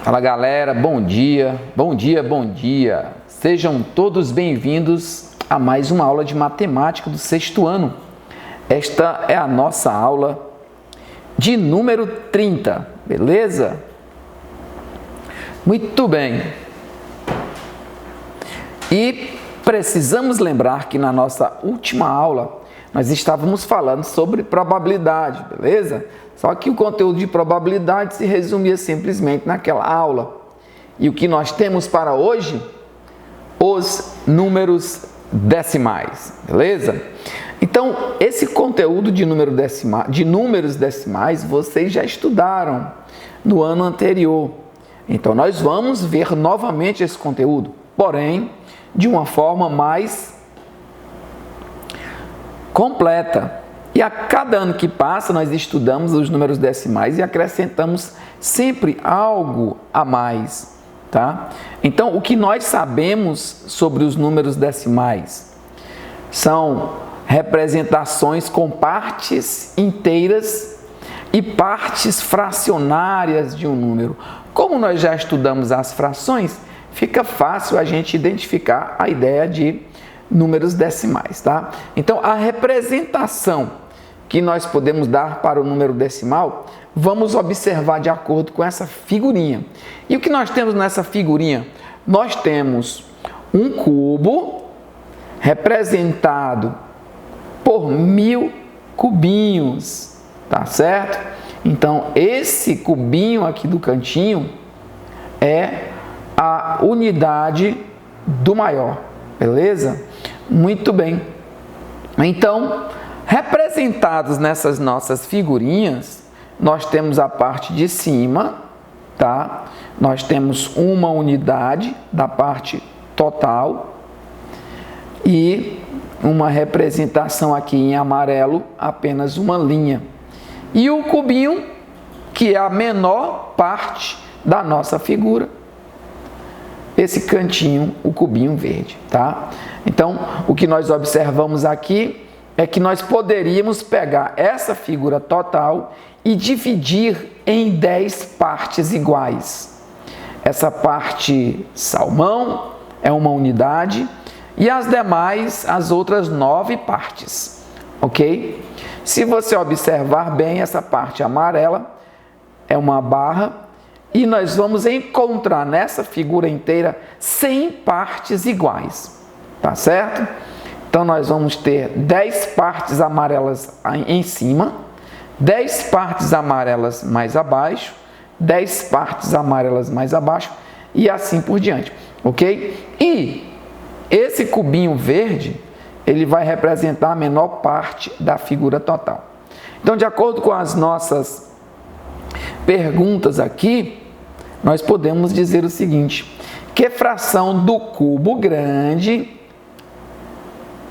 Fala galera, bom dia, bom dia, bom dia. Sejam todos bem-vindos a mais uma aula de matemática do sexto ano. Esta é a nossa aula de número 30, beleza? Muito bem. E precisamos lembrar que na nossa última aula nós estávamos falando sobre probabilidade, beleza? Só que o conteúdo de probabilidade se resumia simplesmente naquela aula. E o que nós temos para hoje? Os números decimais, beleza? Então, esse conteúdo de números decimais vocês já estudaram no ano anterior. Então, nós vamos ver novamente esse conteúdo, porém, de uma forma mais completa. E a cada ano que passa, nós estudamos os números decimais e acrescentamos sempre algo a mais, tá? Então, o que nós sabemos sobre os números decimais são representações com partes inteiras e partes fracionárias de um número. Como nós já estudamos as frações, fica fácil a gente identificar a ideia de números decimais, tá? Então, a representação que nós podemos dar para o número decimal, vamos observar de acordo com essa figurinha. E o que nós temos nessa figurinha? Nós temos um cubo representado por 1000 cubinhos, tá certo? Então, esse cubinho aqui do cantinho é a unidade do maior, beleza? Muito bem. Então, representados nessas nossas figurinhas, nós temos a parte de cima, tá? Nós temos uma unidade da parte total e uma representação aqui em amarelo, apenas uma linha. E o cubinho, que é a menor parte da nossa figura, esse cantinho, o cubinho verde, tá? Então, o que nós observamos aqui é que nós poderíamos pegar essa figura total e dividir em 10 partes iguais. Essa parte salmão é uma unidade e as demais, as outras 9 partes, ok? Se você observar bem, essa parte amarela é uma barra e nós vamos encontrar nessa figura inteira 100 partes iguais, tá certo? Então, nós vamos ter 10 partes amarelas em cima, 10 partes amarelas mais abaixo, 10 partes amarelas mais abaixo e assim por diante, ok? E esse cubinho verde, ele vai representar a menor parte da figura total. Então, de acordo com as nossas perguntas aqui, nós podemos dizer o seguinte: que fração do cubo grande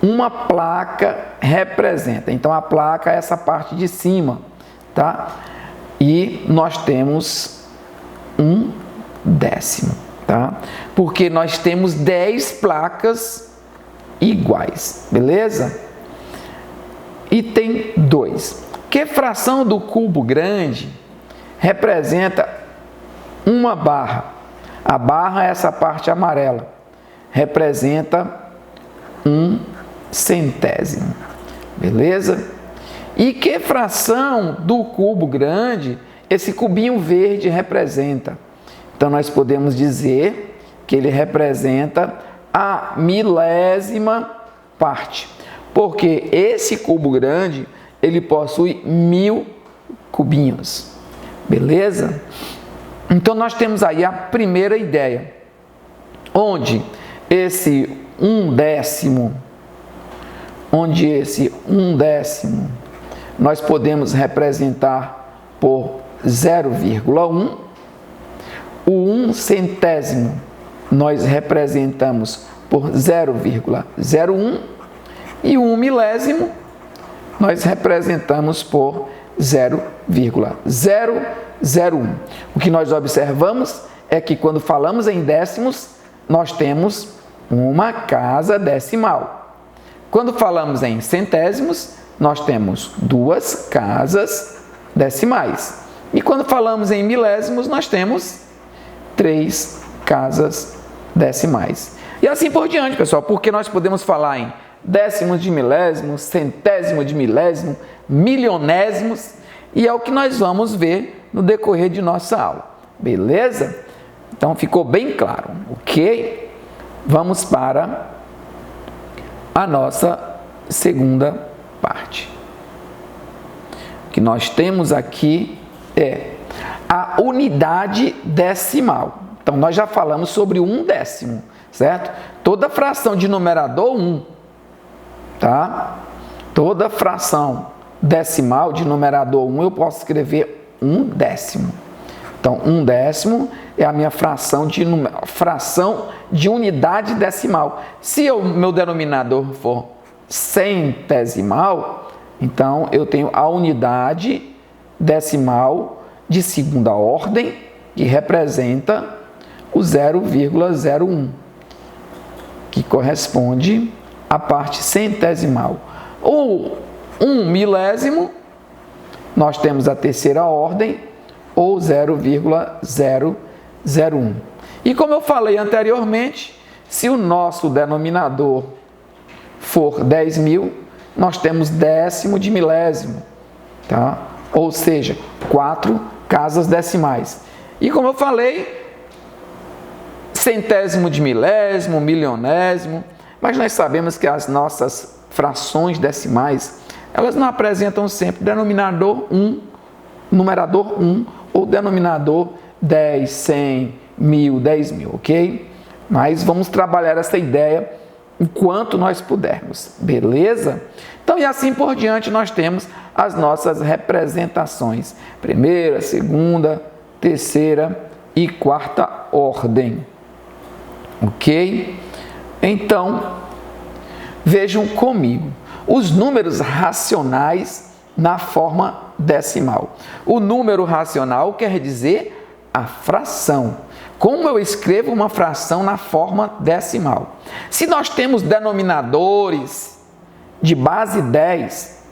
uma placa representa? Então, a placa é essa parte de cima, tá? E nós temos 1/10, tá? Porque nós temos 10 placas iguais, beleza? Item 2. Que fração do cubo grande representa uma barra? A barra é essa parte amarela, representa 1/100, beleza? E que fração do cubo grande esse cubinho verde representa? Então, nós podemos dizer que ele representa a milésima parte, porque esse cubo grande, ele possui 1000 cubinhos, beleza? Então, nós temos aí a primeira ideia, onde esse 1/10, nós podemos representar por 0,1, o 1/100 nós representamos por 0,01 e o 1/1000 nós representamos por 0,001. O que nós observamos é que quando falamos em décimos, nós temos uma casa decimal. Quando falamos em centésimos, nós temos 2 casas decimais. E quando falamos em milésimos, nós temos 3 casas decimais. E assim por diante, pessoal, porque nós podemos falar em décimos de milésimo, centésimo de milésimo, milionésimos, e é o que nós vamos ver no decorrer de nossa aula. Beleza? Então ficou bem claro, ok? Vamos para a nossa segunda parte. O que nós temos aqui é a unidade decimal. Então nós já falamos sobre 1/10, certo? Toda fração de numerador 1, tá? Toda fração decimal de numerador 1 eu posso escrever 1/10. Então 1/10 é a minha fração de unidade decimal. Se o meu denominador for centesimal, então eu tenho a unidade decimal de segunda ordem, que representa o 0,01, que corresponde à parte centesimal. O 1 milésimo, nós temos a terceira ordem, ou 0,001. E como eu falei anteriormente, se o nosso denominador for 10.000, nós temos décimo de milésimo, tá? Ou seja, 4 casas decimais. E como eu falei, centésimo de milésimo, milionésimo, mas nós sabemos que as nossas frações decimais, elas não apresentam sempre denominador 1, numerador 1 ou denominador 10, 100, 1000, 10.000, ok? Mas vamos trabalhar essa ideia o quanto nós pudermos, beleza? Então, e assim por diante, nós temos as nossas representações. Primeira, segunda, terceira e quarta ordem. Ok? Então, vejam comigo. Os números racionais na forma decimal. O número racional quer dizer a fração. Como eu escrevo uma fração na forma decimal? Se nós temos denominadores de base 10,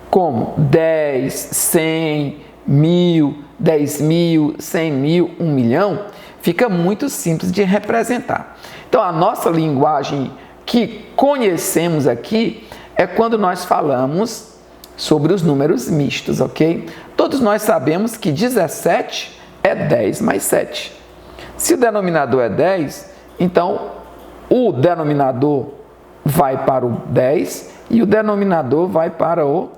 como 10, 100, 1000, 10.000, 100.000, 1 milhão, fica muito simples de representar. Então, a nossa linguagem que conhecemos aqui é quando nós falamos sobre os números mistos, ok? Todos nós sabemos que 17 é 10 mais 7. Se o denominador é 10, então o denominador vai para o 10 e o denominador vai para o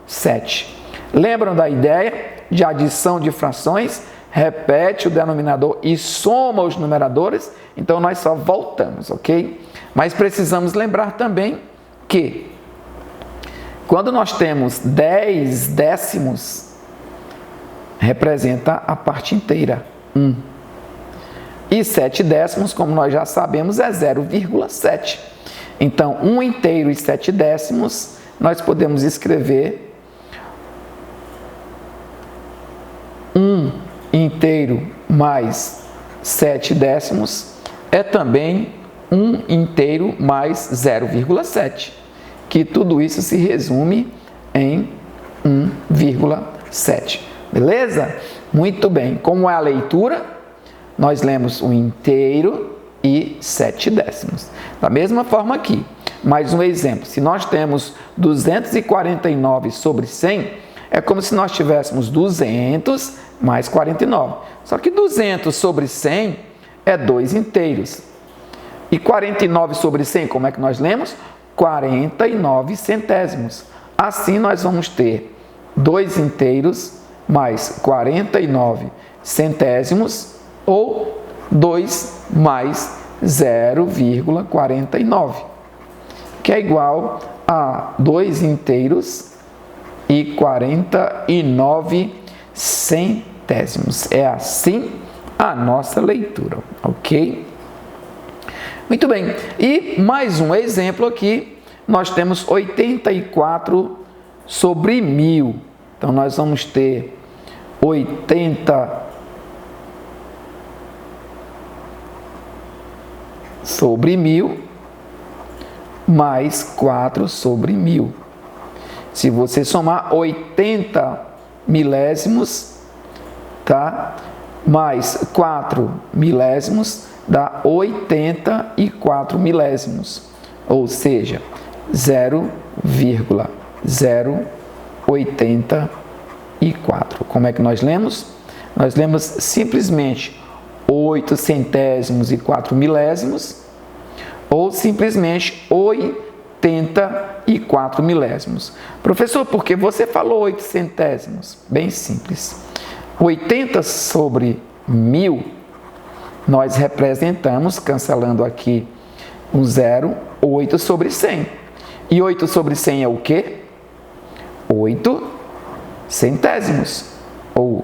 7. Lembram da ideia de adição de frações? Repete o denominador e soma os numeradores, então nós só voltamos, ok? Mas precisamos lembrar também que quando nós temos 10 décimos, representa a parte inteira, 1. E 7 décimos, como nós já sabemos, é 0,7. Então, 1 inteiro e 7 décimos, nós podemos escrever 1 inteiro mais 7 décimos é também 1 inteiro mais 0,7, que tudo isso se resume em 1,7. Beleza? Muito bem. Como é a leitura? Nós lemos 1 inteiro e 7 décimos. Da mesma forma aqui, mais um exemplo. Se nós temos 249 sobre 100, é como se nós tivéssemos 200 mais 49. Só que 200 sobre 100 é 2 inteiros. E 49 sobre 100, como é que nós lemos? 49 centésimos. Assim, nós vamos ter 2 inteiros mais 49 centésimos, ou 2 mais 0,49, que é igual a 2 inteiros e 49 centésimos. É assim a nossa leitura, ok? Muito bem, e mais um exemplo aqui, nós temos 84 sobre 1000. Então, nós vamos ter 80 sobre 1000 mais 4 sobre 1000. Se você somar 80 milésimos, tá? mais 4 milésimos dá 84 milésimos, ou seja, 0,084. Como é que nós lemos? Nós lemos simplesmente 8 centésimos e 4 milésimos, ou simplesmente 84 milésimos. Professor, por que você falou 8 centésimos? Bem simples. 80 sobre 1000, nós representamos, cancelando aqui um zero, 8 sobre 100. E 8 sobre 100 é o quê? 8 centésimos, ou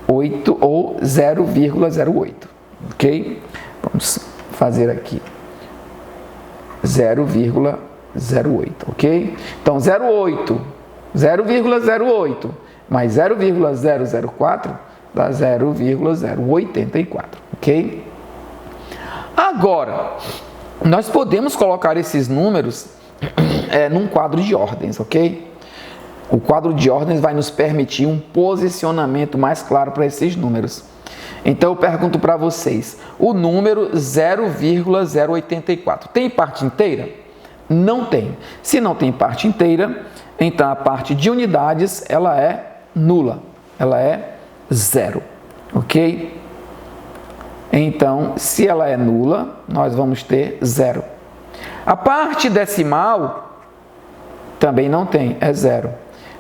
0,08, ok? Vamos fazer aqui 0,08, ok? Então 0,08 mais 0,004 dá 0,084, ok? Agora, nós podemos colocar esses números num quadro de ordens, ok? O quadro de ordens vai nos permitir um posicionamento mais claro para esses números. Então eu pergunto para vocês, o número 0,084 tem parte inteira? Não tem. Se não tem parte inteira, então a parte de unidades ela é nula, ela é zero, ok? Então, se ela é nula, nós vamos ter zero. A parte decimal também não tem, é zero.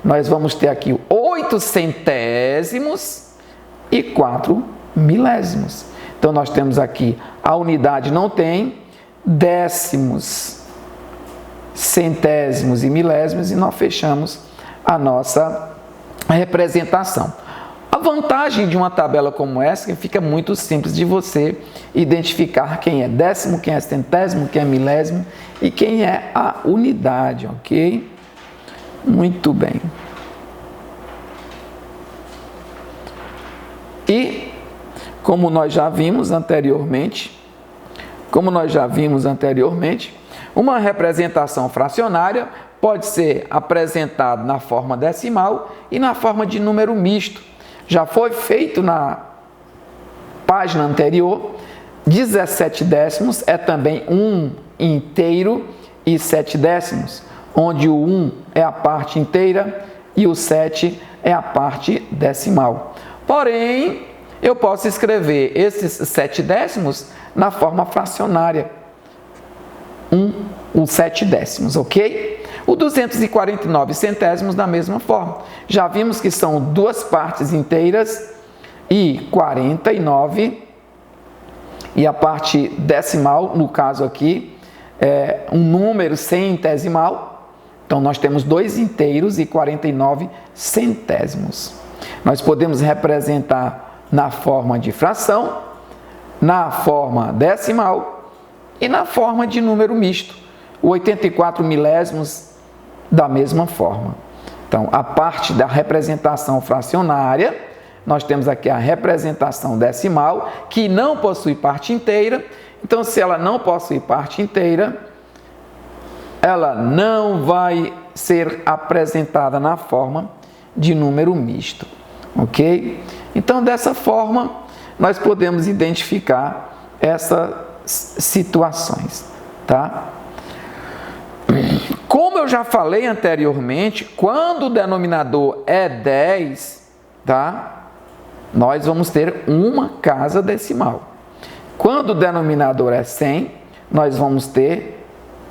Nós vamos ter aqui 8 centésimos e 4 milésimos. Então, nós temos aqui, a unidade não tem, décimos, centésimos e milésimos, e nós fechamos a nossa representação. A vantagem de uma tabela como essa é que fica muito simples de você identificar quem é décimo, quem é centésimo, quem é milésimo e quem é a unidade, ok? Muito bem. E, como nós já vimos anteriormente, uma representação fracionária pode ser apresentada na forma decimal e na forma de número misto. Já foi feito na página anterior. 17 décimos é também 1 inteiro e 7 décimos, onde o 1 é a parte inteira e o 7 é a parte decimal. Porém, eu posso escrever esses 7 décimos na forma fracionária. 7 décimos, ok? O 249 centésimos da mesma forma. Já vimos que são 2 partes inteiras e 49, e a parte decimal, no caso aqui, é um número centesimal. Então, nós temos 2 inteiros e 49 centésimos. Nós podemos representar na forma de fração, na forma decimal e na forma de número misto. O 84 milésimos da mesma forma. Então, a parte da representação fracionária, nós temos aqui a representação decimal, que não possui parte inteira. Então, se ela não possui parte inteira, ela não vai ser apresentada na forma de número misto, ok? Então, dessa forma, nós podemos identificar essas situações, tá? Como eu já falei anteriormente, quando o denominador é 10, tá? Nós vamos ter uma casa decimal. Quando o denominador é 100, nós vamos ter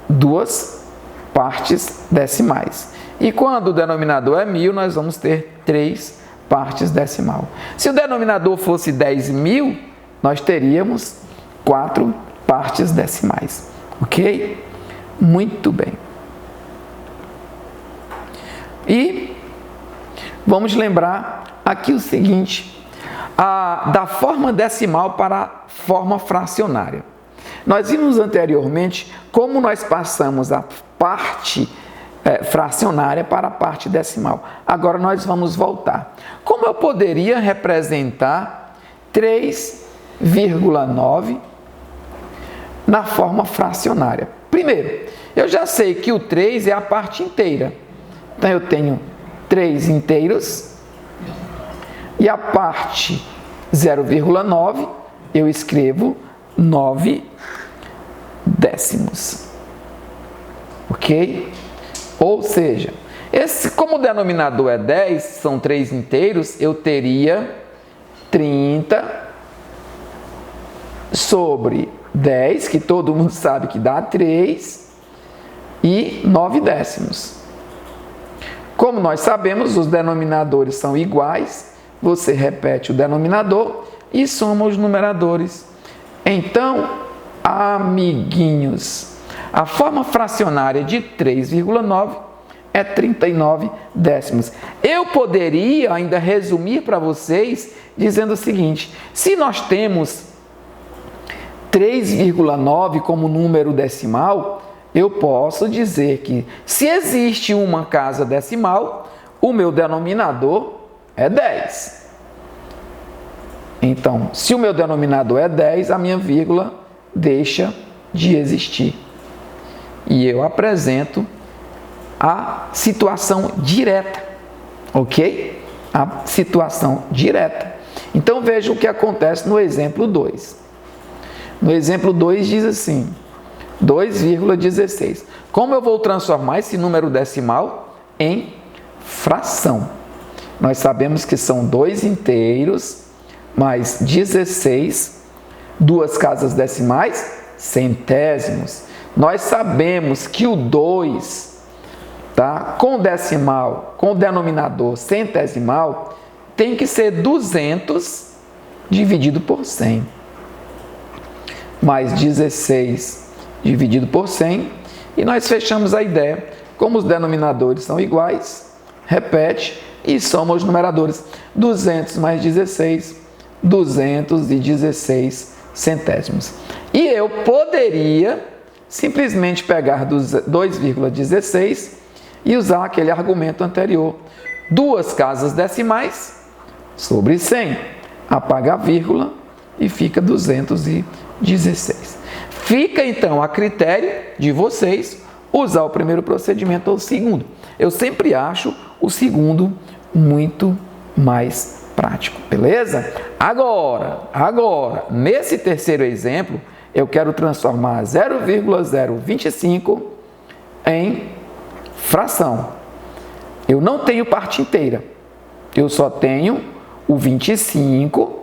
2 partes decimais. E quando o denominador é 1000, nós vamos ter 3 partes decimal. Se o denominador fosse 10.000, nós teríamos 4 partes decimais, ok? Muito bem. E vamos lembrar aqui o seguinte, da forma decimal para a forma fracionária. Nós vimos anteriormente como nós passamos a parte fracionária para a parte decimal. Agora nós vamos voltar. Como eu poderia representar 3,9 na forma fracionária? Primeiro, eu já sei que o 3 é a parte inteira. Então, eu tenho 3 inteiros E a parte 0,9 eu escrevo 9 décimos. Ok? Ou seja, como o denominador é 10, são 3 inteiros, eu teria 30 sobre 10, que todo mundo sabe que dá 3, e 9 décimos. Como nós sabemos, os denominadores são iguais, você repete o denominador e soma os numeradores. Então, amiguinhos, a forma fracionária de 3,9 é 39 décimos. Eu poderia ainda resumir para vocês dizendo o seguinte: se nós temos 3,9 como número decimal, eu posso dizer que se existe uma casa decimal, o meu denominador é 10. Então, se o meu denominador é 10, a minha vírgula deixa de existir. E eu apresento a situação direta, ok? A situação direta. Então, veja o que acontece no exemplo 2. No exemplo 2 diz assim, 2,16. Como eu vou transformar esse número decimal em fração? Nós sabemos que são 2 inteiros mais 16, 2 casas decimais, centésimos. Nós sabemos que o 2, tá, com decimal, com denominador centesimal, tem que ser 200 dividido por 100. Mais 16 dividido por 100, e nós fechamos a ideia. Como os denominadores são iguais, repete e soma os numeradores. 200 mais 16, 216 centésimos. E eu poderia simplesmente pegar 2,16 e usar aquele argumento anterior. 2 casas decimais sobre 100. Apaga a vírgula e fica 216. Fica então a critério de vocês usar o primeiro procedimento ou o segundo. Eu sempre acho o segundo muito mais prático, beleza? Agora, nesse terceiro exemplo, eu quero transformar 0,025 em fração. Eu não tenho parte inteira, eu só tenho o 25.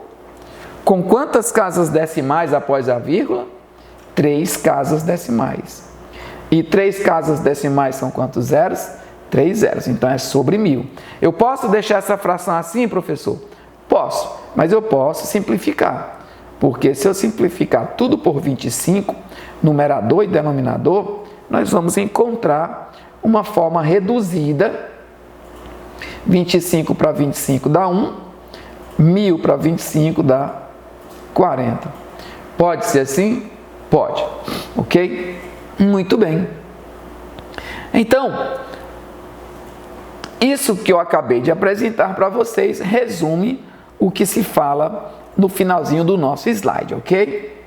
Com quantas casas decimais após a vírgula? 3 casas decimais. E 3 casas decimais são quantos zeros? 3 zeros, então é sobre 1000. Eu posso deixar essa fração assim, professor? Posso, mas eu posso simplificar. Porque se eu simplificar tudo por 25, numerador e denominador, nós vamos encontrar uma forma reduzida. 25 para 25 dá 1, 1000 para 25 dá 40. Pode ser assim? Pode. Ok? Muito bem. Então, isso que eu acabei de apresentar para vocês resume o que se fala no finalzinho do nosso slide, ok?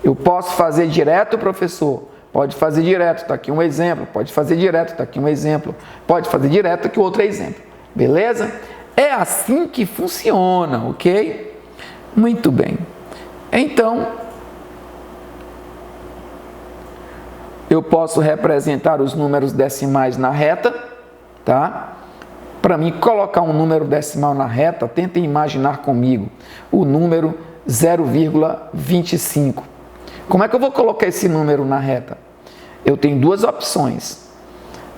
Eu posso fazer direto, professor? Pode fazer direto, está aqui um exemplo. Pode fazer direto, está aqui um exemplo. Pode fazer direto, aqui outro exemplo. Beleza? É assim que funciona, ok? Muito bem. Então, eu posso representar os números decimais na reta, tá? Para mim colocar um número decimal na reta, tentem imaginar comigo o número 0,25. Como é que eu vou colocar esse número na reta? Eu tenho duas opções.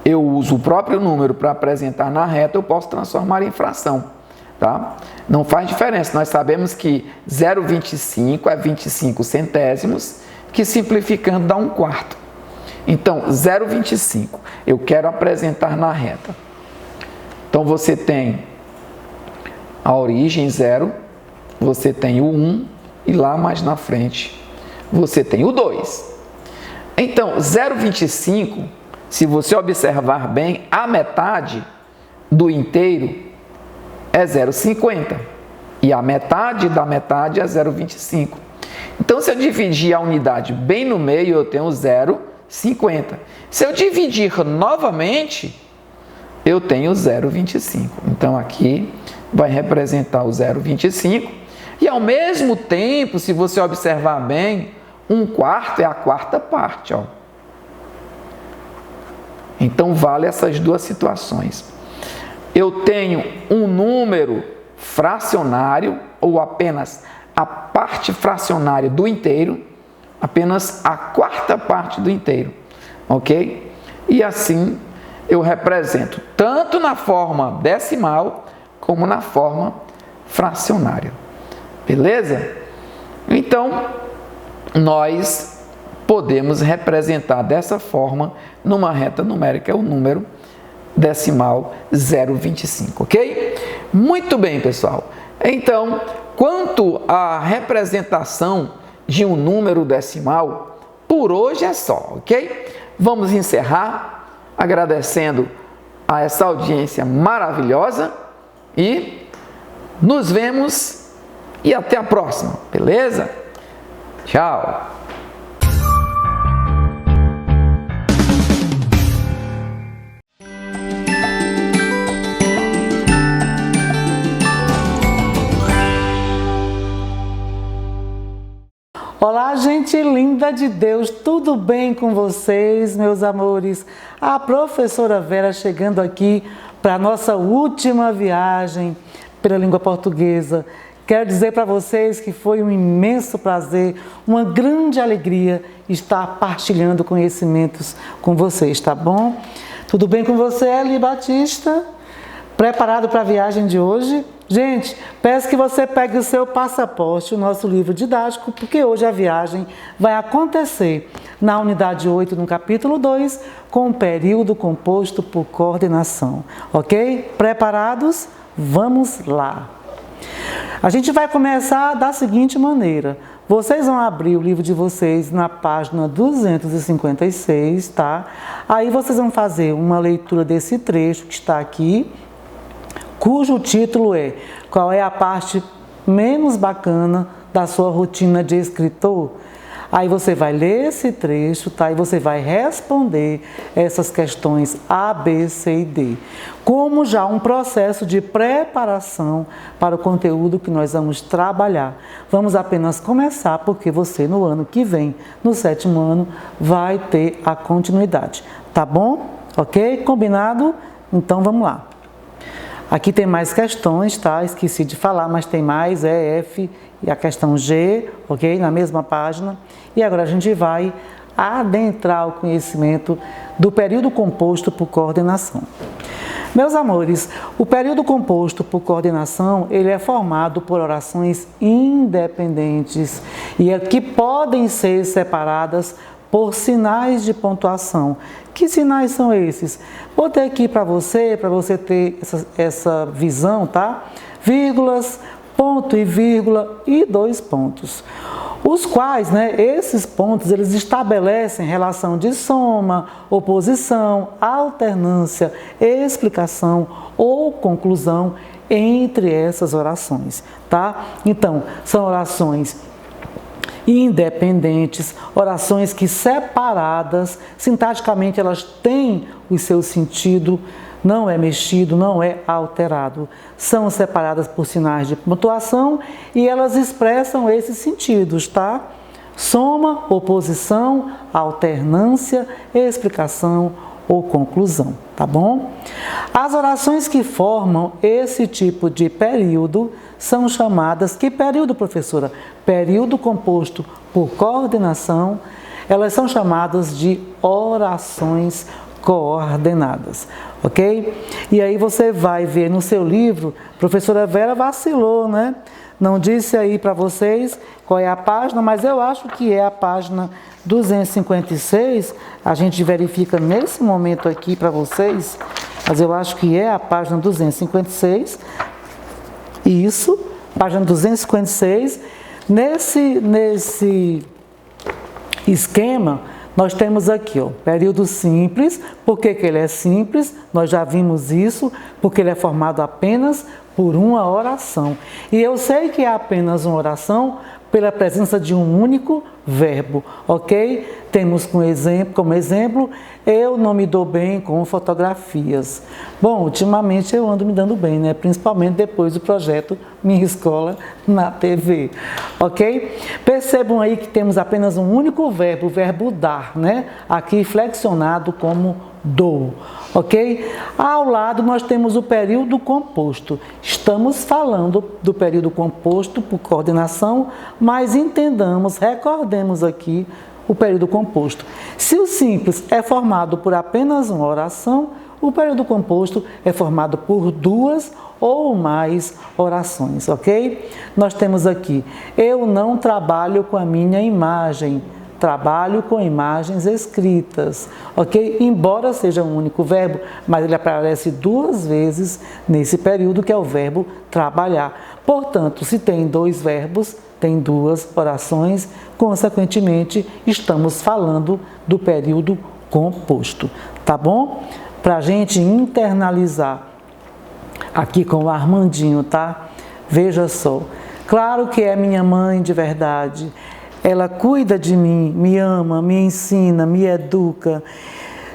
Eu uso o próprio número para apresentar na reta, eu posso transformar em fração, tá? Não faz diferença, nós sabemos que 0,25 é 25 centésimos, que simplificando dá 1/4. Então, 0,25, eu quero apresentar na reta. Então, você tem a origem 0, você tem o 1 e lá mais na frente você tem o 2. Então, 0,25, se você observar bem, a metade do inteiro é 0,50 e a metade da metade é 0,25. Então, se eu dividir a unidade bem no meio, eu tenho 0,50. Se eu dividir novamente, eu tenho 0,25. Então, aqui, vai representar o 0,25. E ao mesmo tempo, se você observar bem, 1/4 é a quarta parte, ó. Então vale essas duas situações. Eu tenho um número fracionário, ou apenas a parte fracionária do inteiro, apenas a quarta parte do inteiro, ok? E assim eu represento tanto na forma decimal como na forma fracionária, beleza? Então, nós podemos representar dessa forma, numa reta numérica, o número decimal 0,25, ok? Muito bem, pessoal. Então, quanto à representação de um número decimal, por hoje é só, ok? Vamos encerrar agradecendo a essa audiência maravilhosa e nos vemos e até a próxima, beleza? Tchau! Olá, gente linda de Deus, tudo bem com vocês, meus amores? A professora Vera chegando aqui para a nossa última viagem pela língua portuguesa. Quero dizer para vocês que foi um imenso prazer, uma grande alegria estar partilhando conhecimentos com vocês, tá bom? Tudo bem com você, Eli Batista? Preparado para a viagem de hoje? Gente, peço que você pegue o seu passaporte, o nosso livro didático, porque hoje a viagem vai acontecer na unidade 8, no capítulo 2, com o período composto por coordenação. Ok? Preparados? Vamos lá! A gente vai começar da seguinte maneira. Vocês vão abrir o livro de vocês na página 256, tá? Aí vocês vão fazer uma leitura desse trecho que está aqui, cujo título é Qual é a parte menos bacana da sua rotina de escritor? Aí você vai ler esse trecho, tá? E você vai responder essas questões A, B, C e D, como já um processo de preparação para o conteúdo que nós vamos trabalhar. Vamos apenas começar, porque você no ano que vem, no 7º ano, vai ter a continuidade, tá bom? Ok? Combinado? Então vamos lá. Aqui tem mais questões, tá? Esqueci de falar, mas tem mais, E, F e a questão G, ok? Na mesma página. E agora a gente vai adentrar o conhecimento do período composto por coordenação. Meus amores, o período composto por coordenação, ele é formado por orações independentes e que podem ser separadas por sinais de pontuação. Que sinais são esses? Botei aqui para você ter essa visão, tá? Vírgulas, ponto e vírgula e 2 pontos. Os quais, esses pontos, eles estabelecem relação de soma, oposição, alternância, explicação ou conclusão entre essas orações, tá? Então, são orações independentes, orações que separadas, sintaticamente elas têm o seu sentido, não é mexido, não é alterado. São separadas por sinais de pontuação e elas expressam esses sentidos, tá? Soma, oposição, alternância, explicação ou conclusão, tá bom? As orações que formam esse tipo de período são chamadas, que período, professora? Período composto por coordenação, elas são chamadas de orações coordenadas, ok? E aí você vai ver no seu livro, professora Vera vacilou, né? Não disse aí para vocês qual é a página, mas eu acho que é a página 256, a gente verifica nesse momento aqui para vocês, mas eu acho que é a página 256, isso, página 256, nesse esquema, nós temos aqui, ó, período simples. Por que ele é simples? Nós já vimos isso, porque ele é formado apenas por uma oração. E eu sei que é apenas uma oração pela presença de um único verbo, ok? Temos como exemplo, eu não me dou bem com fotografias. Bom, ultimamente eu ando me dando bem, né? Principalmente depois do projeto Minha Escola na TV, ok? Percebam aí que temos apenas um único verbo, o verbo dar, né? Aqui flexionado como dou, ok? Ao lado nós temos o período composto. Estamos falando do período composto por coordenação, mas entendamos, recordemos aqui o período composto. Se o simples é formado por apenas uma oração, o período composto é formado por duas ou mais orações, ok? Nós temos aqui, eu não trabalho com a minha imagem, trabalho com imagens escritas, ok? Embora seja um único verbo, mas ele aparece duas vezes nesse período, que é o verbo trabalhar. Portanto, se tem dois verbos, tem duas orações, consequentemente, estamos falando do período composto, tá bom? Para a gente internalizar aqui com o Armandinho, tá? Veja só, claro que é minha mãe de verdade, ela cuida de mim, me ama, me ensina, me educa.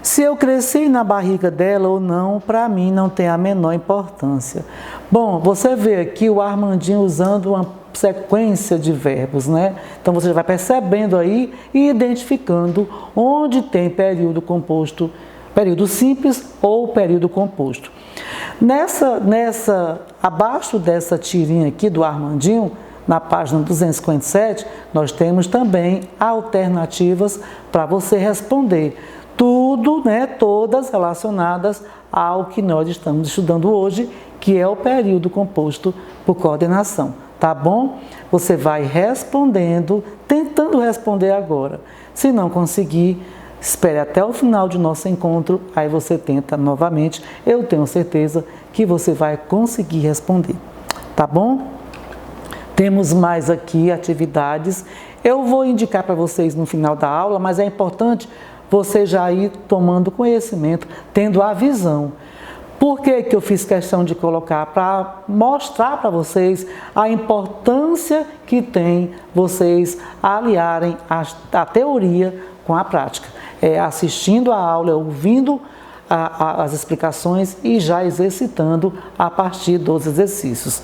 Se eu cresci na barriga dela ou não, para mim não tem a menor importância. Bom, você vê aqui o Armandinho usando uma sequência de verbos, né? Então você vai percebendo aí e identificando onde tem período composto, período simples ou período composto. Abaixo dessa tirinha aqui do Armandinho, na página 257, nós temos também alternativas para você responder. Tudo, né, todas relacionadas ao que nós estamos estudando hoje, que é o período composto por coordenação, tá bom? Você vai respondendo, tentando responder agora. Se não conseguir, espere até o final de nosso encontro, aí você tenta novamente. Eu tenho certeza que você vai conseguir responder, tá bom? Temos mais aqui atividades. Eu vou indicar para vocês no final da aula, mas é importante você já ir tomando conhecimento, tendo a visão. Por que eu fiz questão de colocar? Para mostrar para vocês a importância que tem vocês aliarem a teoria com a prática. Assistindo a aula, ouvindo as explicações e já exercitando a partir dos exercícios,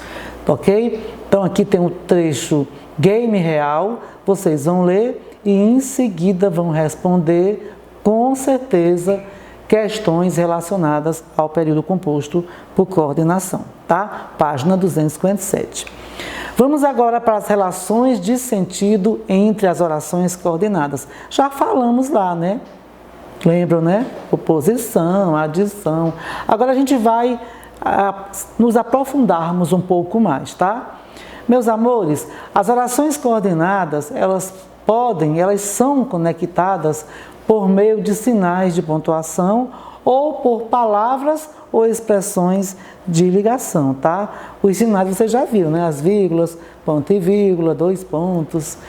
ok? Então aqui tem um trecho game real, vocês vão ler e em seguida vão responder com certeza questões relacionadas ao período composto por coordenação, tá? Página 257. Vamos agora para as relações de sentido entre as orações coordenadas. Já falamos lá, né? Lembram, né? Oposição, adição. Agora a gente vai nos aprofundarmos um pouco mais, tá? Meus amores, as orações coordenadas, elas são conectadas por meio de sinais de pontuação ou por palavras ou expressões de ligação, tá? Os sinais você já viu, né? As vírgulas, ponto e vírgula, dois pontos.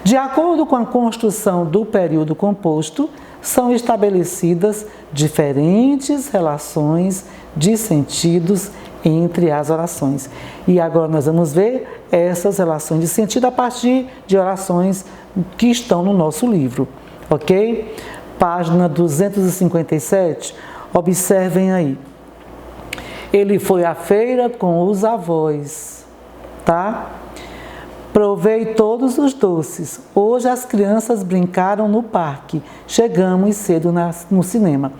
De acordo com a construção do período composto, são estabelecidas diferentes relações de sentidos entre as orações. E agora nós vamos ver essas relações de sentido a partir de orações que estão no nosso livro, ok? Página 257, observem aí. Ele foi à feira com os avós, tá? Provei todos os doces. Hoje as crianças brincaram no parque. Chegamos cedo no cinema.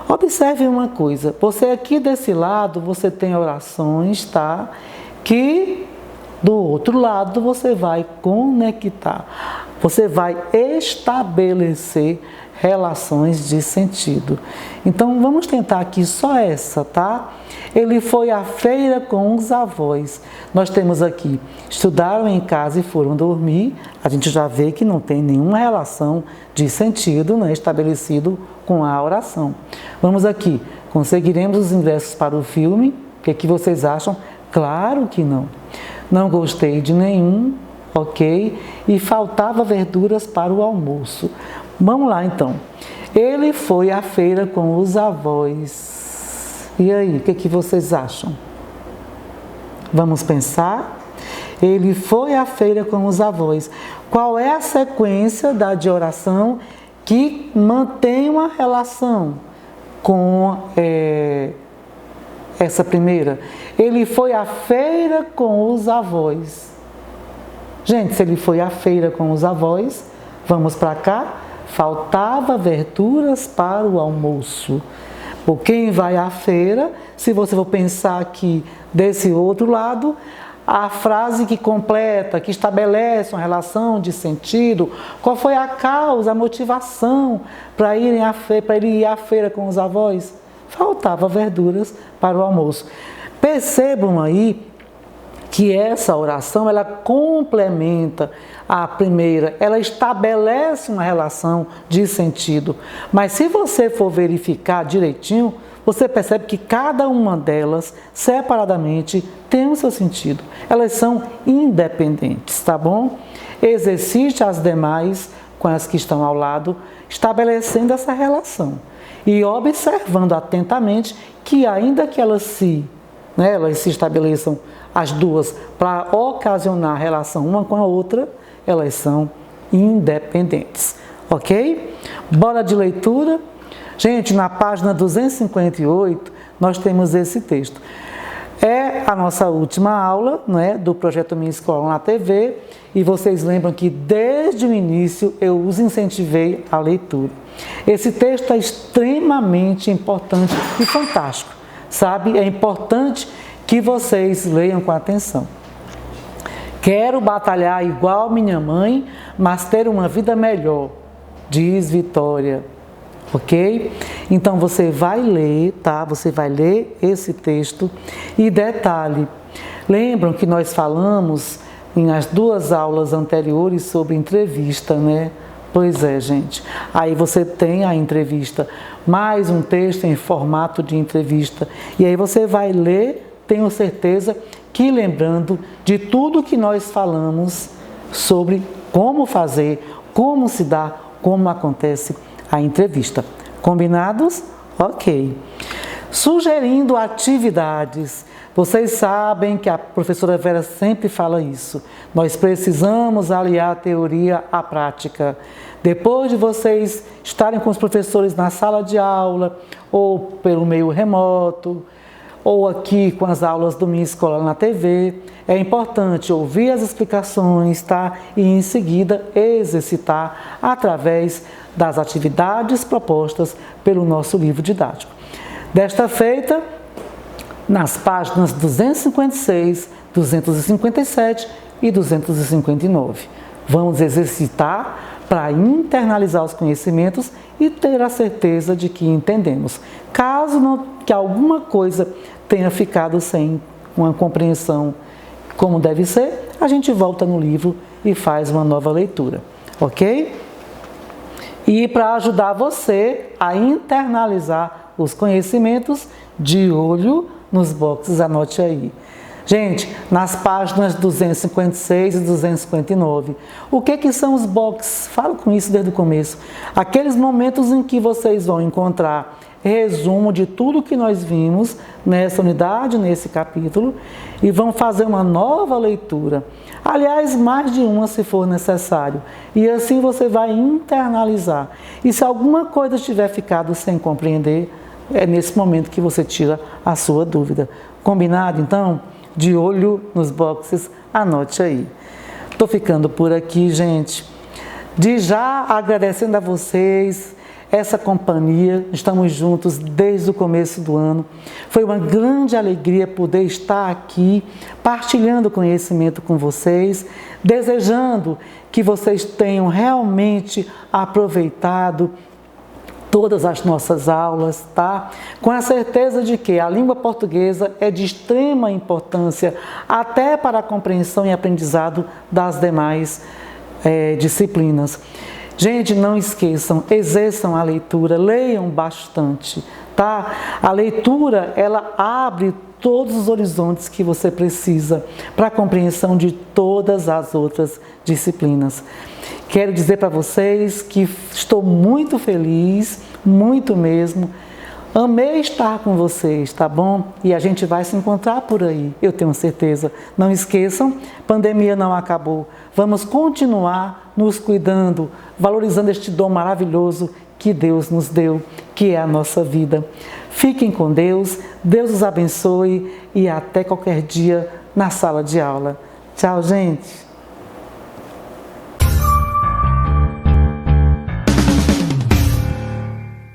Observe uma coisa. Você aqui desse lado, você tem orações, tá? Que do outro lado você vai conectar. Você vai estabelecer relações de sentido. Então vamos tentar aqui só essa, tá? Ele foi à feira com os avós. Nós temos aqui, estudaram em casa e foram dormir. A gente já vê que não tem nenhuma relação de sentido, né, estabelecido com a oração. Vamos aqui, conseguiremos os ingressos para o filme? O que vocês acham? Claro que não. Não gostei de nenhum, ok? E faltava verduras para o almoço. Vamos lá então. Ele foi à feira com os avós. E aí, o que vocês acham? Vamos pensar? Ele foi à feira com os avós. Qual é a sequência de oração que mantém uma relação com essa primeira? Ele foi à feira com os avós. Gente, se ele foi à feira com os avós, vamos para cá, faltava verduras para o almoço. Por quem vai à feira, se você for pensar aqui desse outro lado, a frase que completa, que estabelece uma relação de sentido, qual foi a causa, a motivação para ele ir à feira com os avós? Faltava verduras para o almoço. Percebam aí que essa oração, ela complementa a primeira, ela estabelece uma relação de sentido. Mas se você for verificar direitinho, você percebe que cada uma delas, separadamente, tem o seu sentido. Elas são independentes, tá bom? Exercite as demais com as que estão ao lado, estabelecendo essa relação. E observando atentamente que ainda que elas se estabeleçam as duas para ocasionar relação uma com a outra, elas são independentes, ok? Bora de leitura? Gente, na página 258, nós temos esse texto. É a nossa última aula, do projeto Minha Escola na TV, e vocês lembram que desde o início eu os incentivei à leitura. Esse texto é extremamente importante e fantástico, sabe? É importante que vocês leiam com atenção. Quero batalhar igual minha mãe, mas ter uma vida melhor, diz Vitória. Ok? Então você vai ler, tá? Você vai ler esse texto e detalhe. Lembram que nós falamos nas 2 aulas anteriores sobre entrevista, né? Pois é, gente. Aí você tem a entrevista, mais um texto em formato de entrevista. E aí você vai ler, tenho certeza que lembrando de tudo que nós falamos sobre como fazer, como se dá, como acontece a entrevista. Combinados? Ok. Sugerindo atividades. Vocês sabem que a professora Vera sempre fala isso. Nós precisamos aliar a teoria à prática. Depois de vocês estarem com os professores na sala de aula, ou pelo meio remoto, ou aqui com as aulas do Minha Escola na TV, é importante ouvir as explicações, tá? E em seguida exercitar através das atividades propostas pelo nosso livro didático. Desta feita, nas páginas 256, 257 e 259. Vamos exercitar para internalizar os conhecimentos e ter a certeza de que entendemos. Caso que alguma coisa tenha ficado sem uma compreensão como deve ser, a gente volta no livro e faz uma nova leitura, ok? E para ajudar você a internalizar os conhecimentos, de olho nos boxes, anote aí. Gente, nas páginas 256 e 259, o que são os boxes? Falo com isso desde o começo. Aqueles momentos em que vocês vão encontrar resumo de tudo que nós vimos nessa unidade, nesse capítulo, e vão fazer uma nova leitura. Aliás, mais de uma se for necessário. E assim você vai internalizar. E se alguma coisa tiver ficado sem compreender, é nesse momento que você tira a sua dúvida. Combinado, então? De olho nos boxes, anote aí. Estou ficando por aqui, gente. De já agradecendo a vocês essa companhia, estamos juntos desde o começo do ano. Foi uma grande alegria poder estar aqui, partilhando conhecimento com vocês, desejando que vocês tenham realmente aproveitado todas as nossas aulas, tá? Com a certeza de que a língua portuguesa é de extrema importância até para a compreensão e aprendizado das demais disciplinas. Gente, não esqueçam, exerçam a leitura, leiam bastante, tá? A leitura, ela abre todos os horizontes que você precisa para a compreensão de todas as outras disciplinas. Quero dizer para vocês que estou muito feliz, muito mesmo, Amei estar com vocês, tá bom? E a gente vai se encontrar por aí, eu tenho certeza. Não esqueçam, pandemia não acabou. Vamos continuar nos cuidando, valorizando este dom maravilhoso que Deus nos deu, que é a nossa vida. Fiquem com Deus, Deus os abençoe e até qualquer dia na sala de aula. Tchau, gente!